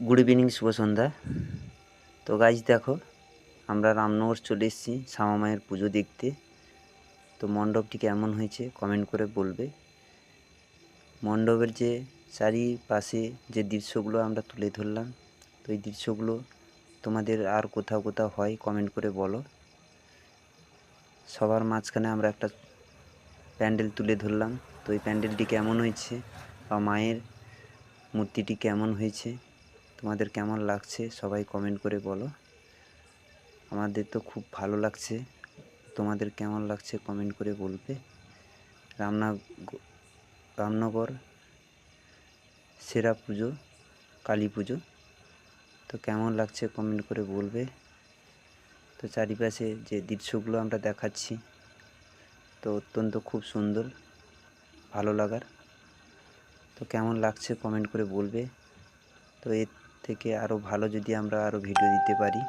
Good evening, শুভ সন্ধ্যা। তো guys দেখো, আমরা রামনগর চলে এসেছি শ্যামা মায়ের পুজো দেখতে। তো মণ্ডপটি কেমন হয়েছে কমেন্ট করে বলবে। মণ্ডপের যে চারিপাশে যে দৃশ্যগুলো আমরা তুলে ধরলাম, তো এই দৃশ্যগুলো তোমাদের আর কোথাও কোথাও হয় কমেন্ট করে বলো। সবার মাঝখানে আমরা একটা প্যান্ডেল তুলে ধরলাম। তো এই প্যান্ডেলটি কেমন হয়েছে বা মায়ের মূর্তিটি কেমন হয়েছে, তোমাদের কেমন লাগছে সবাই কমেন্ট করে বলো। আমাদের তো খুব ভালো লাগছে, তোমাদের কেমন লাগছে কমেন্ট করে বলবে। রামনগর সেরা পুজো কালী পুজো, তো কেমন লাগছে কমেন্ট করে বলবে। তো চারিপাশে যে দৃশ্যগুলো আমরা দেখাচ্ছি, তো অত্যন্ত খুব সুন্দর, ভালো লাগার। তো কেমন লাগছে কমেন্ট করে বলবে। তো এর থেকে আরও ভালো যদি আমরা আরও ভিডিও দিতে পারি,